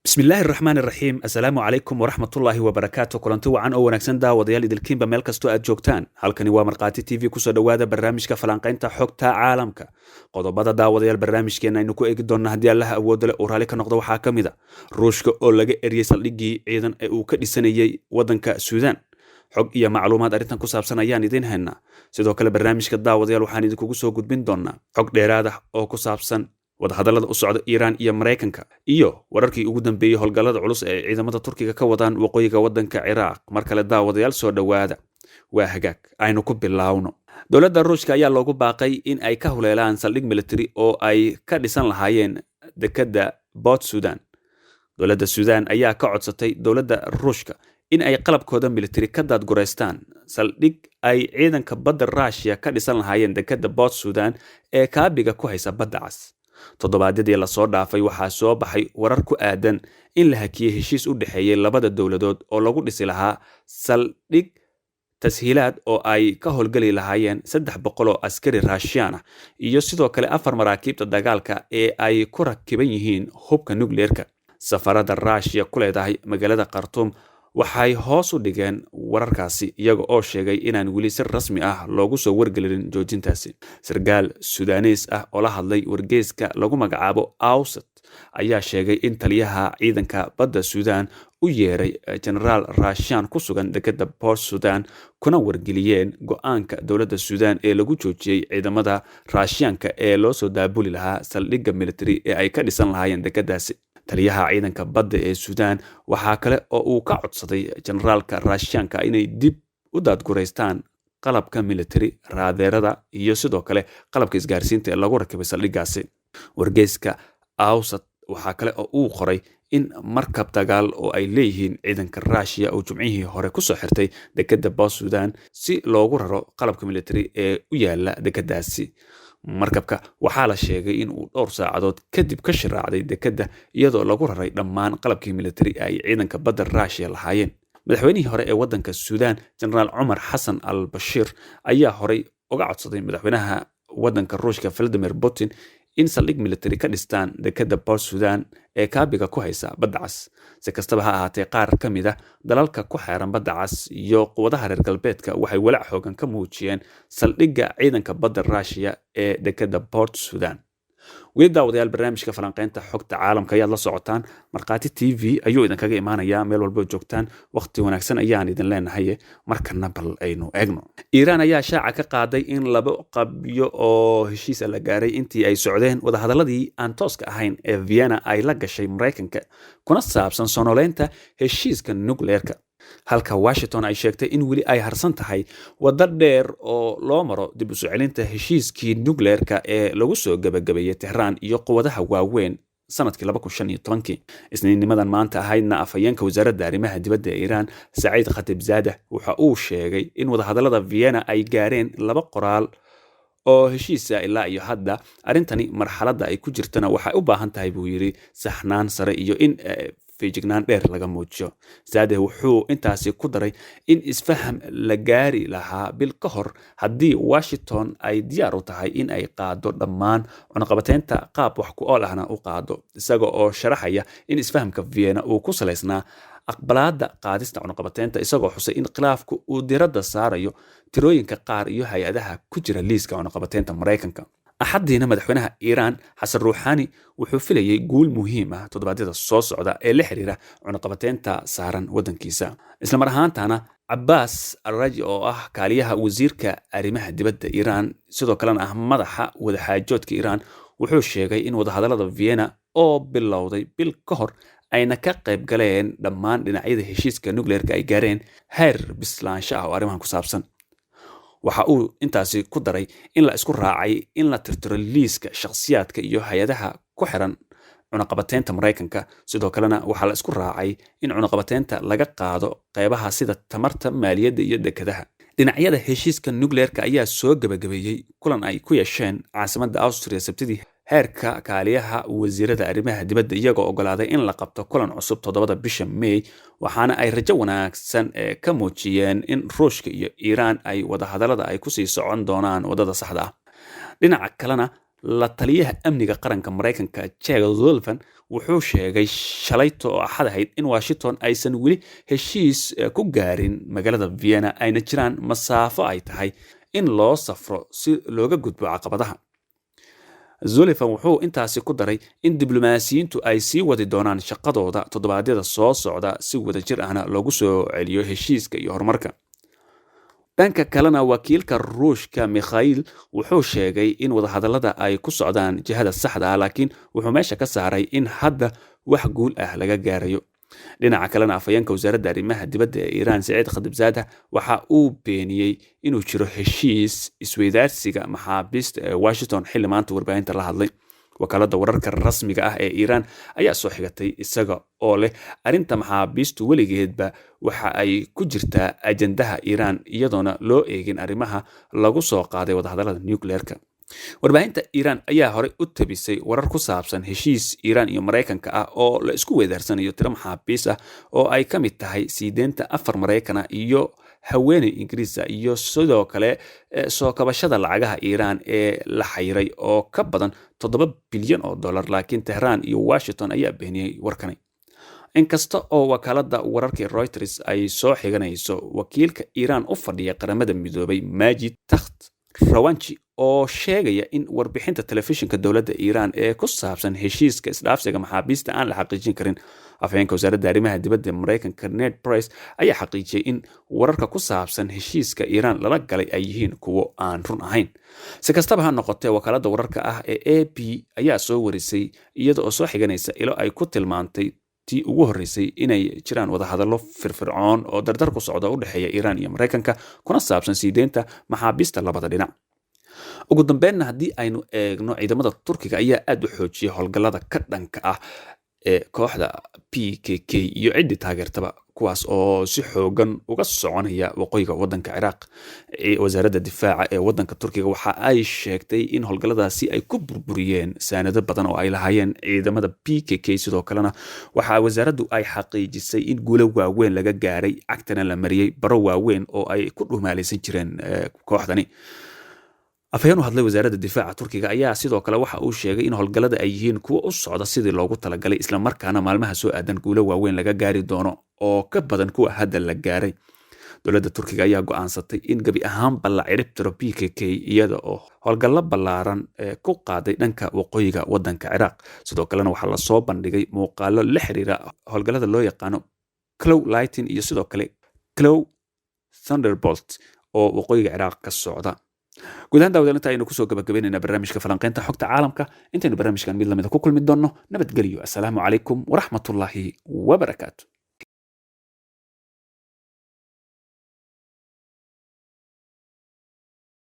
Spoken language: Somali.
بسم الله الرحمن الرحيم السلام عليكم ورحمة الله وبركاته كلنتي وعن أو ونكسن داوديال idilkiinba meel kastoo aad joogtaan halkani waa marqaati TV kusoo dhawaada barnaamijka falanqaynta xogta caalamka qodobada daawadayaal barnaamijkeena aynu ku eegi doonaa haddii allaha awood leh uu raali ka noqdo waxaa ka mid a ruushka oo laga eriyay saldhiggii ciidan ee uu ka dhisanayay waddanka Suudaan xog iyo macluumaad arrintan ku saabsan ayaan idin haynaa sidoo kale barnaamijka daawadayaal waxaan idinkugu soo gudbin doonaa xog dheeraad ah oo ku saabsan wadahadallada u socda Iiraan iyo Mareykanka iyo wararkii ugu dambeeyay howlgallada culus ee ciidamada Turkiga ka wadaan waqooyiga waddanka Ciraaq mar kale daawadayaal soo dhawaada waa hagaag aynu ku bilaawno dowladda Ruushka ayaa loogu baaqay in ay ka huleelaan saldhig military oo ay ka dhisan lahaayeen dekedda Port Sudan dowladda Suudaan ayaa ka codsatay dowladda Ruushka in ay qalabkooda military ka daadgureystaan saldhig ay ciidanka badda Russia ka dhisan lahaayeen dekedda Port Sudan ee kaabiga ku haysa badda cas toddobaadyadii la soo dhaafay waxaa soo baxay warar ku aadan in la hakiyay heshiis u dhexeeyay labada dowladood oo lagu dhisi lahaa saldhig tashiilaad oo ay ka howlgali lahaayeen 300 oo askari Russian ah iyo sidoo kale 4 maraakiibta dagaalka ee ay ku rakiban yihiin hubka nuclearka safarada Russia ku leedahay magaalada Khartoum waxay hoos u dhigeen wararkaasi iyaga oo sheegay inaan weli si rasmi ah loogu soo wargelin joojintaasi sargaal Suudaanis ah oo la hadlay wargeyska lagu magacaabo Awsat ayaa sheegay in taliyaha ciidanka badda Suudaan u yeeray General Russian ku sugan dekedda Port Sudan kuna wargeliyeen go'aanka dowladda Suudaan ee lagu joojiyay ciidamada Russianka ee loo soo daabuli lahaa saldhigga military ee ay ka dhisan lahaayeen dekeddaasi taliyaha ciidanka badda ee Suudaan waxa kale oo uu ka codsaday generaalka Russianka inay dib u daadgureystaan qalabka military raadeerada iyo sidoo kale qalabka isgaarsiinta ee lagu rakibay saldhiggaasi wargeyska Awsat waxa kale oo uu qoray in markab dagaal oo ay leeyihiin ciidanka Russia oo jumcihii hore ku soo xirtay dekedda Port Sudan si loogu raro qalabka military ee u yaala dekeddaasi markabka waxaa la sheegay in uu dhowr saacadood kadib ka shiraacday dekedda iyadoo lagu raray dhammaan qalabkii military ay ciidanka badda Russia lahaayeen madaxweynihii hore ee waddanka Suudaan General Omar Hassan al-Bashir ayaa horay uga codsaday madaxweynaha waddanka Ruushka Vladimir Putin in saldhig military ka dhistaan dekedda Port Sudan ee kaabiga ku haysa badda cas si kastaba ha ahaatee qaar ka mid ah dalalka ku xeeran badda cas iyo quwadaha reer galbeedka waxay walaac xoogan ka muujiyeen saldhigga ciidanka badda Russia ee dekedda Port Sudan weli daawadayaal barnaamijka falanqaynta xogta caalamka ayaad la socotaan marqaati TV ayuu idinkaga imaanayaa meel walba joogtaan waqti wanaagsan ayaan idin leenahay markana bal aynu eegno Iiraan ayaa shaaca ka qaaday in laba qabyo oo heshiis la gaaray intii ay socdeen wadahadaladii aan tooska ahayn ee Vienna ay la gashay Mareykanka kuna saabsan sonoleynta heshiiska nuclearka halka Washington ay sheegtay in weli ay harsan tahay waddo dheer oo loo maro dib u soo celinta heshiiskii nuclearka ee lagu soo gabagabeeyay Tehran iyo quwadaha waaweyn sanadkii 2015 isniinnimadan maanta ahaydna afhayeenka wasaaradda arrimaha dibadda ee Iiraan Saeed Khatibzadeh waxa uu sheegay in wadahadallada Vienna ay gaareen laba qoraal oo heshiisa ilaa iyo hadda arintani marxaladda ay ku jirtana waxay u baahan tahay buu yiri saxnaan sare iyo in feejignaan dheer laga muujiyo Saadeh wuxuu intaasi ku daray in isfaham la gaari lahaa bil ka hor haddii Washington ay diyaar u tahay in ay qaado dhammaan cunaqabateynta qaab wax ku ool ahna u qaado isaga oo sharaxaya in isfahamka Vienna uu ku saleysnaa aqbalaadda qaadista cunaqabateynta isagoo xusay in khilaafku uu diradda saarayo tirooyinka qaar iyo hay-adaha ku jira liiska cunaqabateynta Mareykanka axadiina madaxweynaha Iiraan Xasan Ruuxaani wuxuu filayay guul muhiim ah toddobaadyada soo socda ee la xiriira cunaqabateynta saaran waddankiisa isla mar ahaantana Abbas Araji oo ah kaaliyaha wasiirka arrimaha dibadda Iiraan sidoo kalena ah madaxa wadaxaajoodka Iiraan wuxuu sheegay in wadahadallada Vienna oo bilowday bil ka hor ayna ka qayb galeen dhammaan dhinacyada heshiiska nuclearka ay gaareen heer bislaansho ah oo arrimahan ku saabsan waxa uu intaasi ku daray in la isku raacay in la tirtiro liiska shakhsiyaadka iyo hay'adaha ku xiran cunaqabateynta Mareykanka sidoo kalena waxa la isku raacay in cunaqabateynta laga qaado qaybaha sida tamarta maaliyadda iyo dekedaha dhinacyada heshiiska nuclearka ayaa soo gabagabeeyay kulan ay ku yeesheen caasimadda Austria Sabtidii heerka kaaliyaha wasiirada arrimaha dibadda iyagoo ogolaaday in la qabto kulan cusub 7 bisha May waxaana ay rajo wanaagsan ka muujiyeen in Ruushka iyo Iiraan ay wadahadallada ay ku sii socon doonaan wadada saxda ah dhinaca kalena la taliyaha amniga qaranka Mareykanka Jake Sullivan wuxuu sheegay shalayto oo axad ahayd in Washington aysan weli heshiis ku gaarin magaalada Vienna ayna jiraan masaafo ay tahay in loo safro si looga gudbo caqabadaha. Sullivan wuxuu intaasi ku daray in diblomaasiyiintu ay sii wadi doonaan shaqadooda toddobaadyada soo socda si wadajir ahna loogu soo celiyo heshiiska iyo horumarka. dhanka kalena wakiilka Ruushka Mikhail wuxuu sheegay in wadahadallada ay ku socdaan jihada saxda ah laakiin wuxuu meesha ka saaray in hadda wax guul ah laga gaarayo. dhinaca kalena afhayeenka wasaaradda arrimaha dibadda ee Iran Saeed Khatibzadeh waxa uu beeniyey inuu jiro heshiis isweydaarsiga maxaabiista ee Washington xilli maanta warbaahinta la hadlay. wakaaladda wararka rasmiga ah ee Iran ayaa soo xigatay isaga oo leh arrinta maxaabiistu weligeedba waxa ay ku jirtaa ajandaha Iran iyadoona loo eegin arrimaha lagu soo qaaday wadahadallada nuclearka. warbaahinta Iran ayaa horey u tabisay warar ku saabsan heshiis Iran iyo Mareykanka ah oo la isku weedaarsanayo tiro maxaabiis ah oo ay ka mid tahay siideenta 4 Mareykan iyo haweeney Ingiriis iyo sidoo kale soo kabashada lacagaha Iran ee la xayray oo ka badan $7 bilyan laakiin Tehran iyo Washington ayaa beeniyay warkani. inkasta oo wakaaladda wararka Reuters ay soo xiganayso wakiilka Iran u fadhiya qaramada midoobay Majid Takht Rawanchi oo sheegaya in warbixinta telefishinka dowladda Iran ee ku saabsan heshiiska isdhaafsiga maxaabiista aan la xaqiijin karin. afhayeenka wasaaradda arrimaha dibadda ee Mareykanka Ned Price ayaa xaqiijiyay in wararka ku saabsan heshiiska Iran lala galay ay yihiin kuwo aan run ahayn. si kastaba ha noqotee wakaaladda wararka ah ee AP ayaa soo warisay iyada oo soo xiganaysa ilo ay ku tilmaantay tii ugu horeysay inay jiraan wadahadallo firfircoon oo dardar ku socda u dhexeeya Iran iyo Mareykanka kuna saabsan siideenta maxaabiista labada dhinac. ugu dambeynna haddii aynu eegno ciidamada Turkiga ayaa aad u xoojiyay howlgallada ka dhanka ah ee kooxda PKK iyo ciddi taageertaba kuwaas oo si xoogan uga soconaya waqooyiga waddanka Ciraaq. wasaaradda difaaca ee waddanka Turkiga waxa ay sheegtay in howlgalladaasi ay ku burburiyeen saanado badan oo ay lahaayeen ciidamada PKK. sidoo kalena waxa wasaaraddu ay xaqiijisay in guulo waaweyn laga gaaray cagtana la mariyay baro waaweyn oo ay ku dhumaalaysan jireen kooxdani. afhayeen u hadlay wasaaradda difaaca Turkiga ayaa sidoo kale waxa uu sheegay in howlgallada ay yihiin kuwo u socda sidii loogu talagalay isla markaana maalmaha soo aadan guulo waaweyn laga gaari doono oo ka badan kuwa hadda la gaaray. dowladda Turkiga ayaa go'aansatay in gabi ahaanba la ciribtiro PKK iyada oo howlgallo ballaaran ku qaaday dhanka waqooyiga waddanka Ciraaq. sidoo kalena waxaa la soo bandhigay muuqaallo la xiriira howlgallada loo yaqaano Claw Lighting iyo sidoo kale Claw Thunderbolt oo waqooyiga Ciraaq ka socda. guud ahaan daawadaan inta aynu kusoo gabagabaynaynaa barnaamijka falanqaynta xogta caalamka. intaynu barnaamijkan mid lamida ku kulmi doonno nabadgelyo. assalaamu calaykum waraxmatullaahi wabarakaatu.